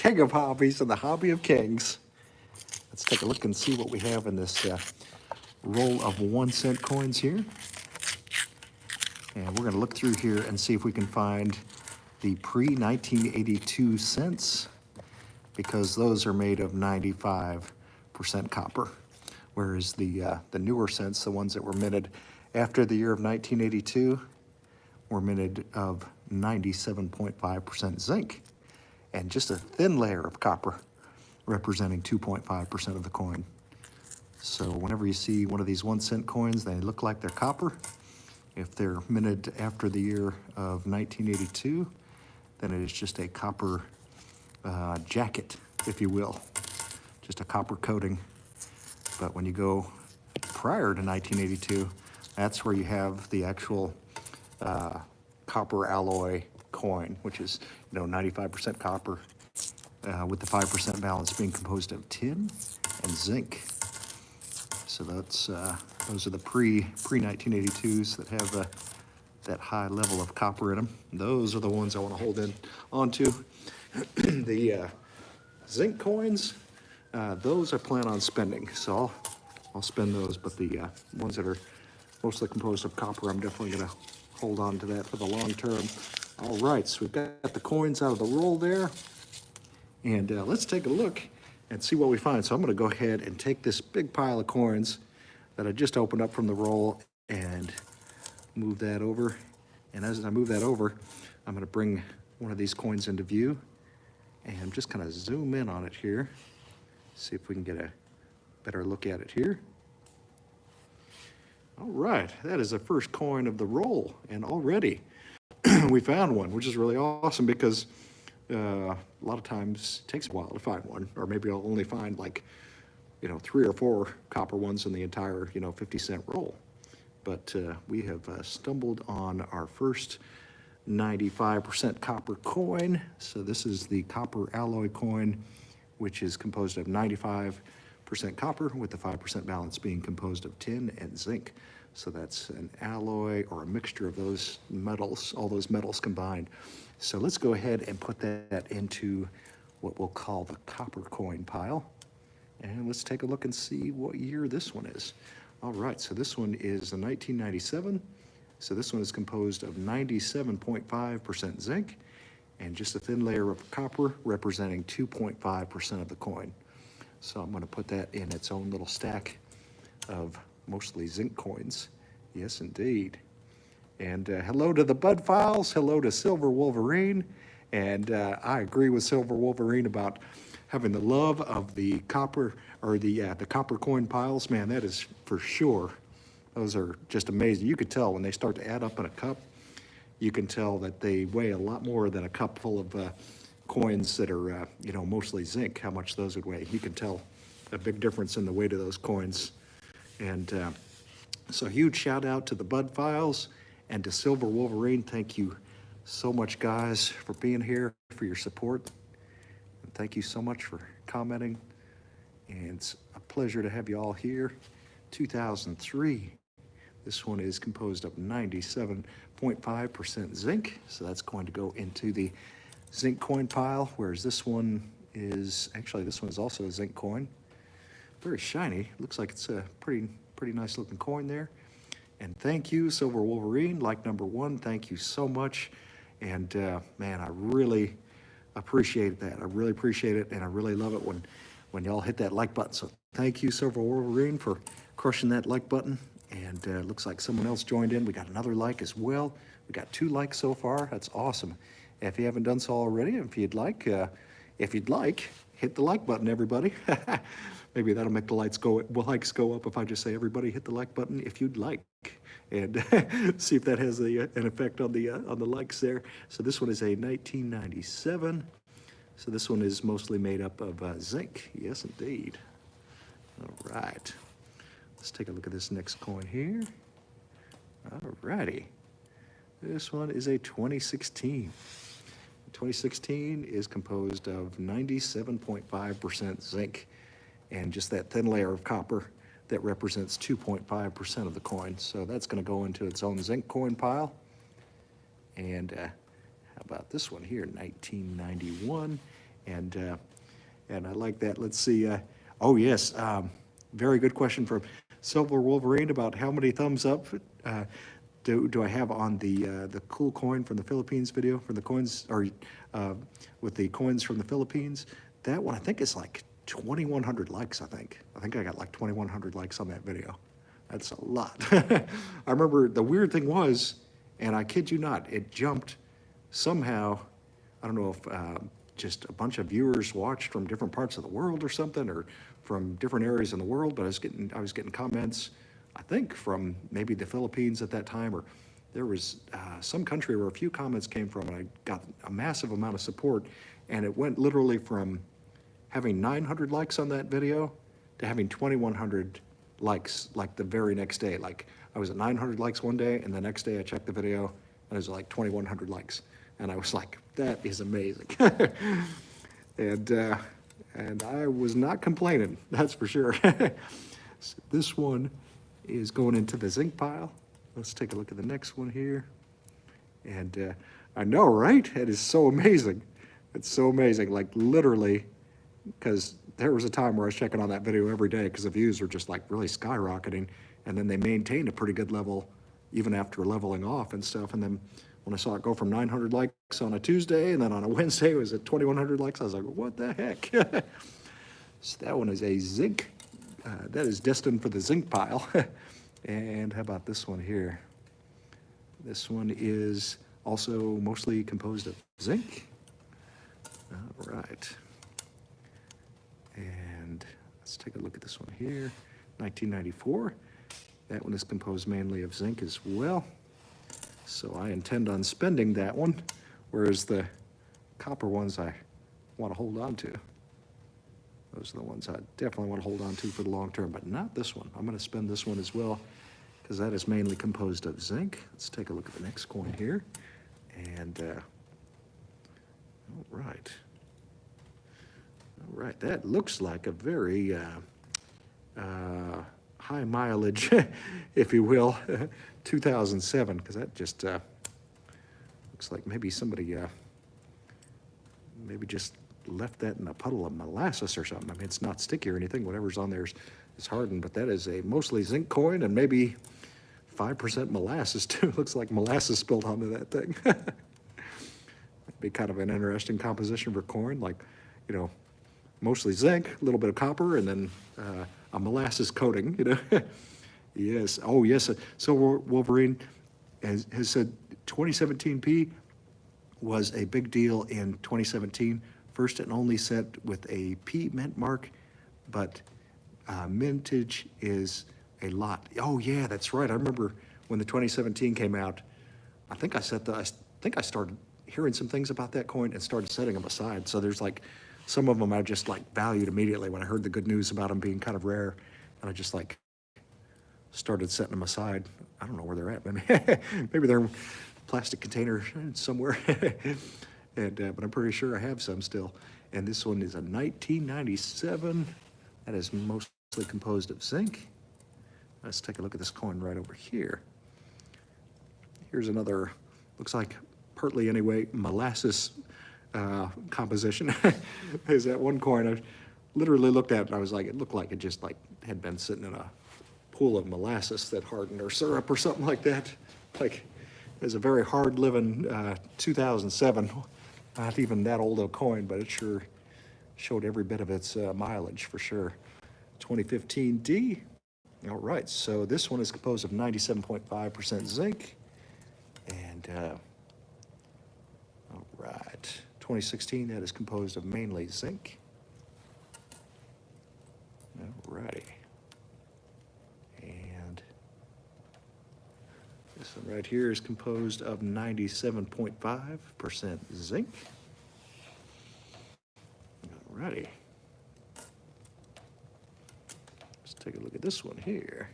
king of hobbies and the hobby of kings. Let's take a look and see what we have in this roll of 1 cent coins here. And we're going to look through here and see if we can find the pre-1982 cents, because those are made of 95% copper, whereas the newer cents, the ones that were minted after the year of 1982, were minted of 97.5% zinc, and just a thin layer of copper representing 2.5% of the coin. So whenever you see one of these 1 cent coins, they look like they're copper. If they're minted after the year of 1982, then it is just a copper jacket, if you will, just a copper coating. But when you go prior to 1982, that's where you have the actual copper alloy coin, which is 95% copper, with the 5% balance being composed of tin and zinc. So that's those are the pre-1982s that have that high level of copper in them. Those are the ones I want to hold onto. The zinc coins, those I plan on spending, so I'll spend those. But the ones that are mostly composed of copper, I'm definitely going to hold on to that for the long term. All right, so we've got the coins out of the roll there, and let's take a look and see what we find. So I'm going to go ahead and take this big pile of coins that I just opened up from the roll and move that over. And as I move that over, I'm going to bring one of these coins into view and just kind of zoom in on it here. See if we can get a better look at it here. All right, that is the first coin of the roll, and already we found one, which is really awesome, because a lot of times it takes a while to find one, or maybe I'll only find like 3 or 4 copper ones in the entire 50-cent roll. But we have stumbled on our first 95% copper coin. So this is the copper alloy coin, which is composed of 95% copper, with the 5% balance being composed of tin and zinc. So that's an alloy, or a mixture of those metals, all those metals combined. So let's go ahead and put that into what we'll call the copper coin pile. And let's take a look and see what year this one is. All right, so this one is a 1997. So this one is composed of 97.5% zinc and just a thin layer of copper representing 2.5% of the coin. So I'm going to put that in its own little stack of mostly zinc coins. Yes, indeed. And hello to the Bud Files. Hello to Silver Wolverine. And I agree with Silver Wolverine about having the love of the copper, or the copper coin piles. Man, that is for sure. Those are just amazing. You could tell when they start to add up in a cup, you can tell that they weigh a lot more than a cup full of coins that are, mostly zinc, how much those would weigh. You can tell a big difference in the weight of those coins. And so huge shout out to the Bud Files and to Silver Wolverine. Thank you so much, guys, for being here, for your support. And thank you so much for commenting. And it's a pleasure to have you all here. 2003. This one is composed of 97.5% zinc. So that's going to go into the zinc coin pile, whereas this one is, actually this one is also a zinc coin. Very shiny. Looks like it's a pretty nice looking coin there. And thank you, Silver Wolverine, like number 1. Thank you so much. And man, I really appreciate that. I really appreciate it, and I really love it when y'all hit that like button. So thank you, Silver Wolverine, for crushing that like button. And looks like someone else joined in. We got another like as well. We got 2 likes so far. That's awesome. If you haven't done so already, if you'd like, hit the like button, everybody. Maybe that'll make the likes go up if I just say, everybody hit the like button if you'd like, and see if that has an effect on the likes there. So this one is a 1997. So this one is mostly made up of zinc. Yes, indeed. All right. Let's take a look at this next coin here. All righty. This one is a 2016. 2016 is composed of 97.5% zinc and just that thin layer of copper that represents 2.5% of the coin. So that's going to go into its own zinc coin pile. And how about this one here, 1991? And I like that. Let's see. Oh, yes. Very good question from Silver Wolverine about how many thumbs up do I have on the cool coin from the Philippines video, from the coins, or with the coins from the Philippines. That one, I think, is like 2,100 likes, I think. I think I got like 2,100 likes on that video. That's a lot. I remember the weird thing was, and I kid you not, it jumped somehow. I don't know if just a bunch of viewers watched from different parts of the world or something, or from different areas in the world, but I was getting comments, I think, from maybe the Philippines at that time, or there was some country where a few comments came from, and I got a massive amount of support, and it went literally from having 900 likes on that video to having 2,100 likes like the very next day. Like I was at 900 likes one day, and the next day I checked the video, and it was like 2,100 likes. And I was like, that is amazing. And I was not complaining, that's for sure. So this one is going into the zinc pile. Let's take a look at the next one here. And I know, right? It is so amazing. It's so amazing, like literally, because there was a time where I was checking on that video every day because the views were just like really skyrocketing, and then they maintained a pretty good level even after leveling off and stuff. And then when I saw it go from 900 likes on a Tuesday, and then on a Wednesday it was at 2,100 likes, I was like, what the heck? So that one is a zinc. That is destined for the zinc pile. And how about this one here? This one is also mostly composed of zinc. All right. And let's take a look at this one here. 1994. That one is composed mainly of zinc as well. So I intend on spending that one, whereas the copper ones I want to hold on to. Those are the ones I definitely want to hold on to for the long term, but not this one. I'm going to spend this one as well, because that is mainly composed of zinc. Let's take a look at the next coin here. And, all right. All right, that looks like a very high mileage, if you will, 2007, because that just looks like maybe somebody maybe just left that in a puddle of molasses or something. I mean, it's not sticky or anything. Whatever's on there is hardened, but that is a mostly zinc coin, and maybe 5% molasses too. Looks like molasses spilled onto that thing. That'd be kind of an interesting composition for coin, like, you know, mostly zinc, a little bit of copper, and then a molasses coating, you know. Yes, oh yes, so Wolverine has said 2017P was a big deal in 2017. First and only set with a P mint mark, but mintage is a lot. Oh yeah, that's right. I remember when the 2017 came out, I think I started hearing some things about that coin and started setting them aside. So there's like, some of them I just like valued immediately when I heard the good news about them being kind of rare, and I just like started setting them aside. I don't know where they're at. Maybe they're in a plastic container somewhere. And but I'm pretty sure I have some still. And this one is a 1997. That is mostly composed of zinc. Let's take a look at this coin right over here. Here's another, looks like partly anyway, molasses composition. There's that one coin I literally looked at and I was like, it looked like it just like had been sitting in a pool of molasses that hardened, or syrup or something like that. Like, it's a very hard living 2007, not even that old a coin, but it sure showed every bit of its mileage for sure. 2015D. All right, so this one is composed of 97.5% zinc. And all right, 2016, that is composed of mainly zinc. All righty. And this one right here is composed of 97.5% zinc. All righty. Let's take a look at this one here.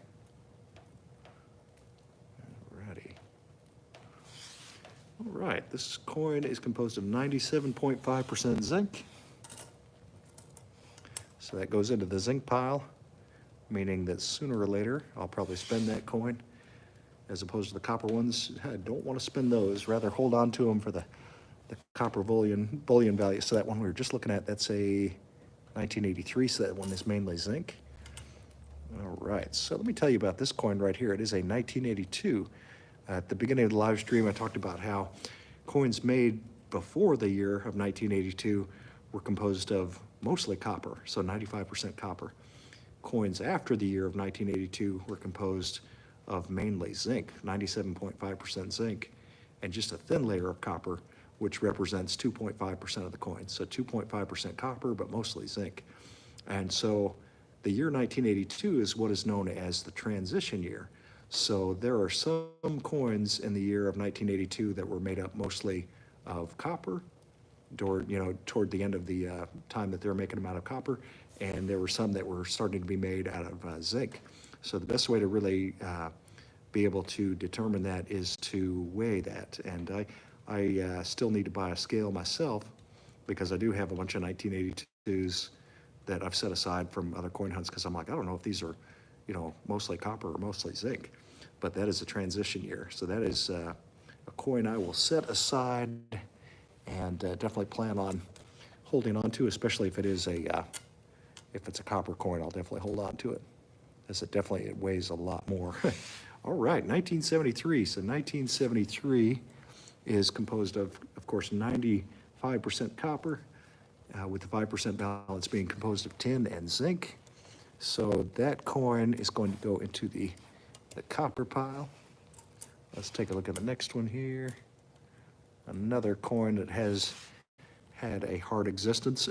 Alrighty. All right, this coin is composed of 97.5% zinc. So that goes into the zinc pile, meaning that sooner or later I'll probably spend that coin, as opposed to the copper ones. I don't want to spend those, rather hold on to them for the the copper bullion value. So that one we were just looking at, that's a 1983, so that one is mainly zinc. All right, so let me tell you about this coin right here. It is a 1982. At the beginning of the live stream, I talked about how coins made before the year of 1982 were composed of mostly copper, so 95% copper. Coins after the year of 1982 were composed of mainly zinc, 97.5% zinc, and just a thin layer of copper, which represents 2.5% of the coin. So 2.5% copper, but mostly zinc. And so the year 1982 is what is known as the transition year. So there are some coins in the year of 1982 that were made up mostly of copper, toward the end of the time that they were making them out of copper, and there were some that were starting to be made out of zinc. So the best way to really be able to determine that is to weigh that. And I still need to buy a scale myself because I do have a bunch of 1982s that I've set aside from other coin hunts because I'm like, I don't know if these are, mostly copper or mostly zinc. But that is a transition year. So that is a coin I will set aside and definitely plan on holding on to, especially if it is if it's a copper coin. I'll definitely hold on to it, as it weighs a lot more. All right, 1973. So 1973 is composed of course, 95% copper, with the 5% balance being composed of tin and zinc. So that coin is going to go into the copper pile. Let's take a look at the next one here. Another coin that has had a hard existence.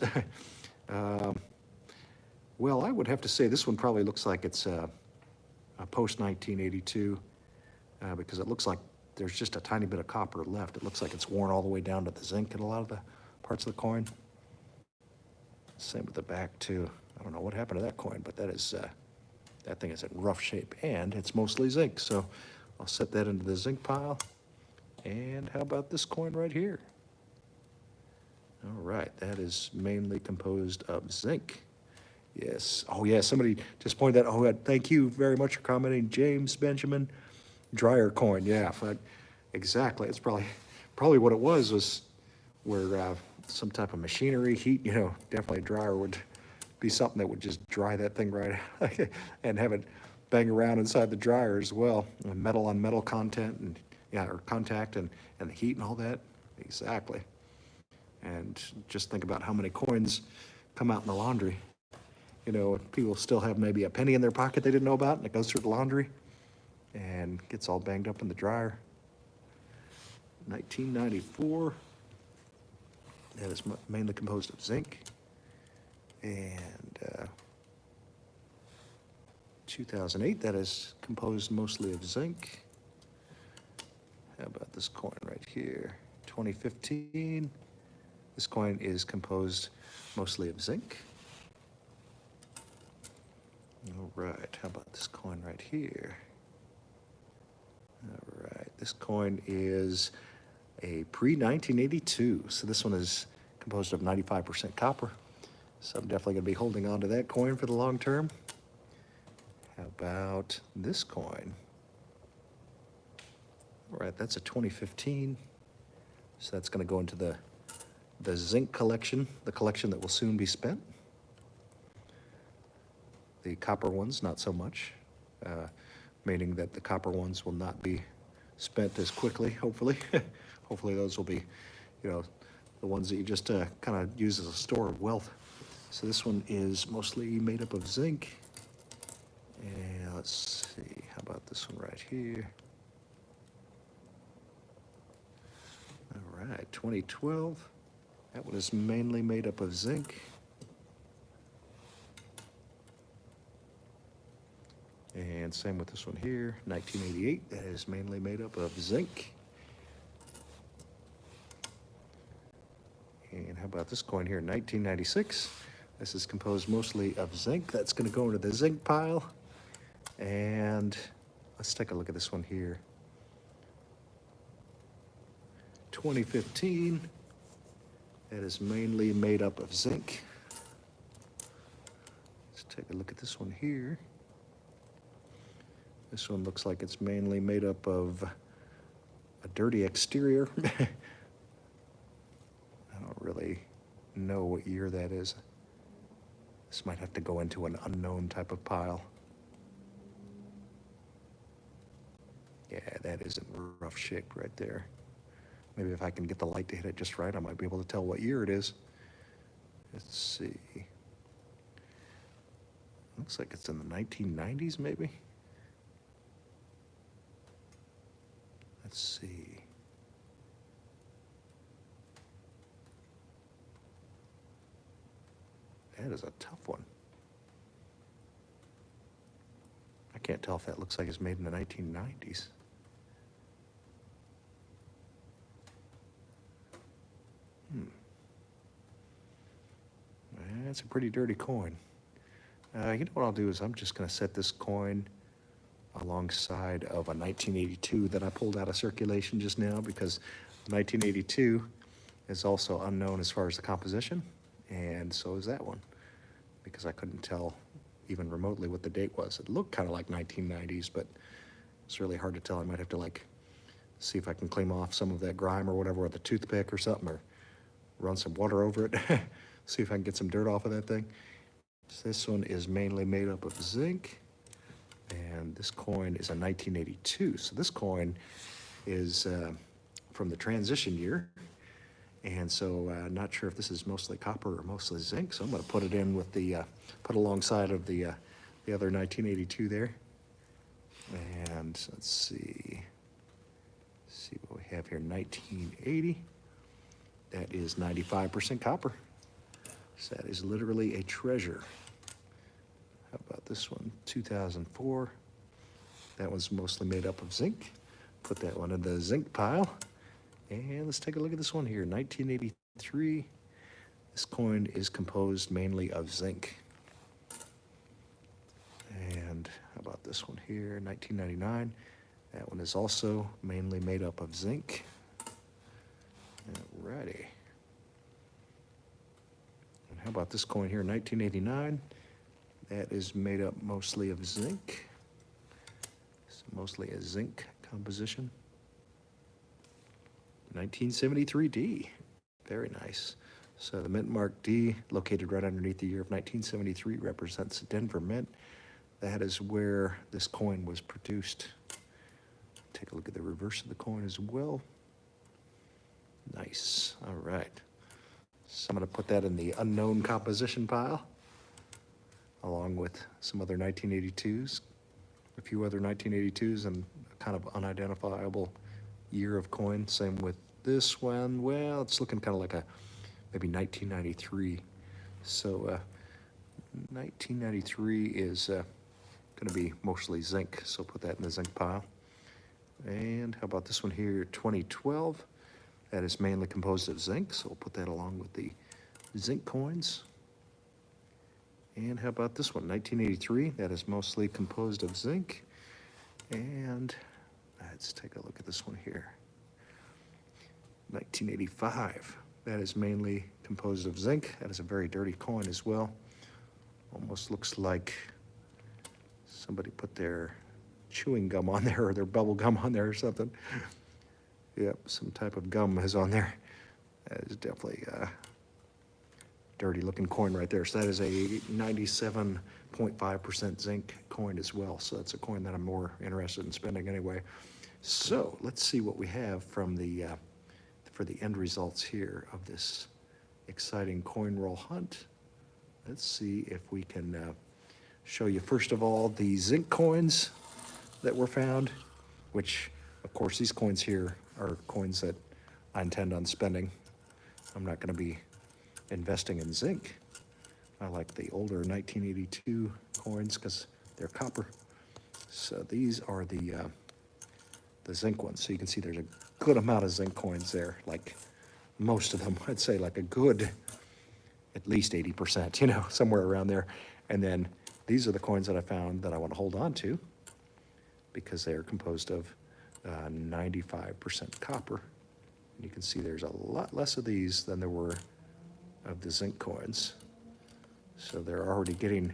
Well, I would have to say this one probably looks like it's a post-1982 because it looks like there's just a tiny bit of copper left. It looks like it's worn all the way down to the zinc in a lot of the parts of the coin. Same with the back too. I don't know what happened to that coin, but that thing is in rough shape, and it's mostly zinc. So I'll set that into the zinc pile. And how about this coin right here? All right, that is mainly composed of zinc. Yes. Oh, yeah, somebody just pointed that. Oh, thank you very much for commenting. James Benjamin, dryer coin. Yeah, exactly. It's probably what it was where some type of machinery, heat, definitely a dryer would be something that would just dry that thing right out and have it bang around inside the dryer as well. Metal on metal content and or contact and the heat and all that. Exactly. And just think about how many coins come out in the laundry. People still have maybe a penny in their pocket they didn't know about, and it goes through the laundry and gets all banged up in the dryer. 1994, that is mainly composed of zinc. And 2008, that is composed mostly of zinc. How about this coin right here? 2015, this coin is composed mostly of zinc. All right, how about this coin right here? All right, this coin is a pre-1982, so this one is composed of 95% copper. So I'm definitely going to be holding on to that coin for the long term. How about this coin? All right, that's a 2015. So that's going to go into the zinc collection, the collection that will soon be spent. The copper ones, not so much, meaning that the copper ones will not be spent as quickly, hopefully. Hopefully those will be, the ones that you just kind of use as a store of wealth. So this one is mostly made up of zinc. And let's see, how about this one right here? All right, 2012. That one is mainly made up of zinc. And same with this one here, 1988. That is mainly made up of zinc. And how about this coin here, 1996? This is composed mostly of zinc. That's going to go into the zinc pile. And let's take a look at this one here. 2015. That is mainly made up of zinc. Let's take a look at this one here. This one looks like it's mainly made up of a dirty exterior. really know what year that is. This might have to go into an unknown type of pile. Yeah, that is in rough shape right there. Maybe if I can get the light to hit it just right, I might be able to tell what year it is. Let's see. Looks like it's in the 1990s, maybe. Let's see. That is a tough one. I can't tell if that looks like it's made in the 1990s. That's a pretty dirty coin. You know what I'll do is I'm just going to set this coin alongside of a 1982 that I pulled out of circulation just now, because 1982 is also unknown as far as the composition, and so is that one, because I couldn't tell even remotely what the date was. It looked kind of like 1990s, but it's really hard to tell. I might have to like see if I can clean off some of that grime or whatever with a toothpick or something, or run some water over it, see if I can get some dirt off of that thing. So this one is mainly made up of zinc, and this coin is a 1982. So this coin is from the transition year, and so not sure if this is mostly copper or mostly zinc. So I'm going to put it in with the put alongside of the other 1982 there. And let's see what we have here. 1980. That is 95% copper. So that is literally a treasure. How about this one? 2004. That one's mostly made up of zinc. Put that one in the zinc pile. And let's take a look at this one here. 1983. This coin is composed mainly of zinc. And how about this one here? 1999. That one is also mainly made up of zinc. Alrighty. And how about this coin here? 1989. That is made up mostly of zinc. It's mostly a zinc composition. 1973 D. Very nice. So the mint mark D, located right underneath the year of 1973, represents Denver Mint. That is where this coin was produced. Take a look at the reverse of the coin as well. Nice. All right. So I'm going to put that in the unknown composition pile, along with some other 1982s, a few other 1982s, and a kind of unidentifiable year of coin. Same with this one. Well, it's looking kind of like a maybe 1993. So 1993 is going to be mostly zinc, so put that in the zinc pile. And how about this one here, 2012? That is mainly composed of zinc, so we'll put that along with the zinc coins. And how about this one, 1983? That is mostly composed of zinc. And let's take a look at this one here. 1985. That is mainly composed of zinc. That is a very dirty coin as well. Almost looks like somebody put their chewing gum on there, or their bubble gum on there or something. Yep, some type of gum is on there. That is definitely a dirty looking coin right there. So that is a 97.5% zinc coin as well. So that's a coin that I'm more interested in spending anyway. So let's see what we have from the for the end results here of this exciting coin roll hunt. Let's see if we can show you first of all the zinc coins that were found, which of course these coins here are coins that I intend on spending. I'm not going to be investing in zinc. I like the older 1982 coins because they're copper. So these are the zinc ones. So you can see there's a good amount of zinc coins there, like most of them. I'd say like a good, at least 80%, you know, somewhere around there. And then these are the coins that I found that I want to hold on to because they are composed of 95% copper. And you can see there's a lot less of these than there were of the zinc coins. So they're already getting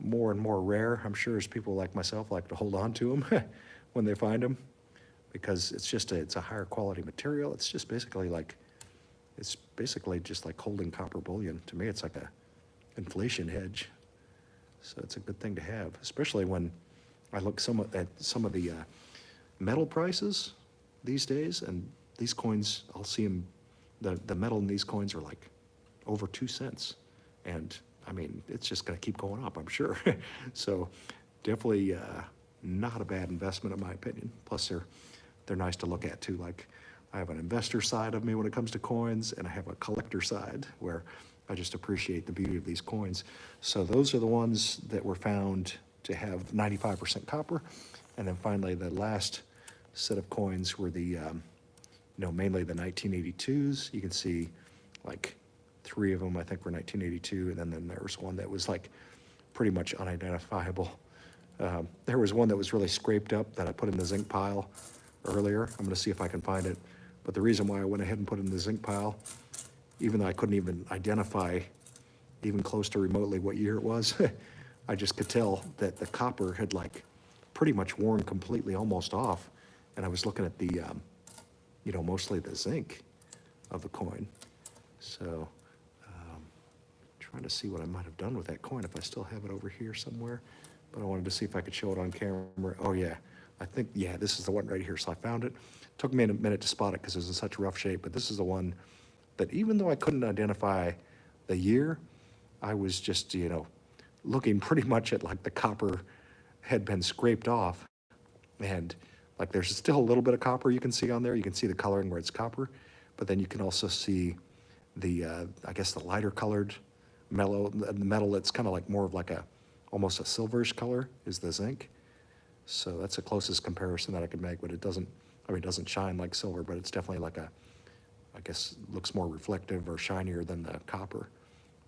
more and more rare. I'm sure as people like myself like to hold on to them when they find them, because it's a higher quality material. It's just basically like it's basically just like holding copper bullion. To me, it's like a inflation hedge. So it's a good thing to have, especially when I look at some of the metal prices these days, and these coins, I'll see them, the metal in these coins are like over 2 cents. And I mean, it's just gonna keep going up, I'm sure. So definitely not a bad investment in my opinion. Plus they're nice to look at too. Like I have an investor side of me when it comes to coins, and I have a collector side where I just appreciate the beauty of these coins. So those are the ones that were found to have 95% copper. And then finally, the last set of coins were the, mainly the 1982s. You can see like 3 of them, I think, were 1982. And then there was one that was like pretty much unidentifiable. There was one that was really scraped up that I put in the zinc pile earlier. I'm gonna see if I can find it. But the reason why I went ahead and put it in the zinc pile, even though I couldn't even identify even close to remotely what year it was, I just could tell that the copper had like pretty much worn completely almost off. And I was looking at the, mostly the zinc of the coin. So trying to see what I might have done with that coin, if I still have it over here somewhere. But I wanted to see if I could show it on camera. Oh yeah, I think, yeah, this is the one right here. So I found it. Took me a minute to spot it because it was in such rough shape, but this is the one that even though I couldn't identify the year, I was just, looking pretty much at like the copper had been scraped off, and like there's still a little bit of copper you can see on there. You can see the coloring where it's copper, but then you can also see the, I guess the lighter colored metal that's kind of like more of like almost a silverish color is the zinc. So that's the closest comparison that I could make, but it doesn't shine like silver, but it's definitely like I guess looks more reflective or shinier than the copper.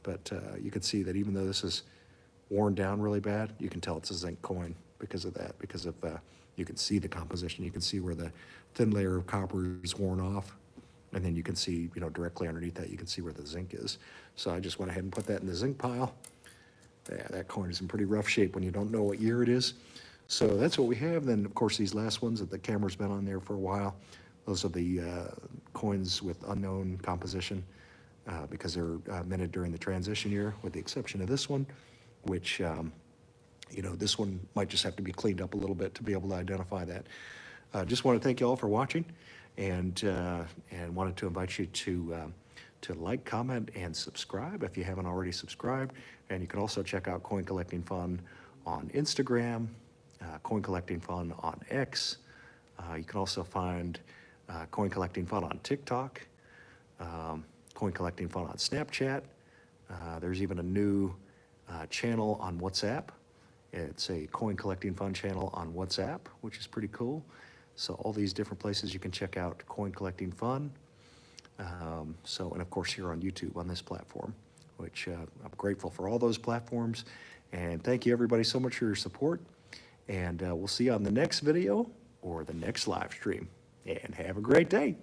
But you can see that even though this is worn down really bad, you can tell it's a zinc coin because of that, because of you can see the composition. You can see where the thin layer of copper is worn off, and then you can see, directly underneath that, you can see where the zinc is. So I just went ahead and put that in the zinc pile. Yeah, that coin is in pretty rough shape when you don't know what year it is. So that's what we have. Then, of course, these last ones that the camera's been on there for a while, those are the coins with unknown composition because they're minted during the transition year, with the exception of this one, which, this one might just have to be cleaned up a little bit to be able to identify that. Just want to thank you all for watching, and wanted to invite you to like, comment, and subscribe if you haven't already subscribed. And you can also check out Coin Collecting Fun on Instagram, Coin Collecting Fun on X. You can also find Coin Collecting Fun on TikTok, Coin Collecting Fun on Snapchat. There's even a new channel on WhatsApp. It's a Coin Collecting Fun channel on WhatsApp, which is pretty cool. So all these different places you can check out Coin Collecting Fun. And of course here on YouTube on this platform, which I'm grateful for all those platforms. And thank you everybody so much for your support. And we'll see you on the next video or the next live stream. And have a great day.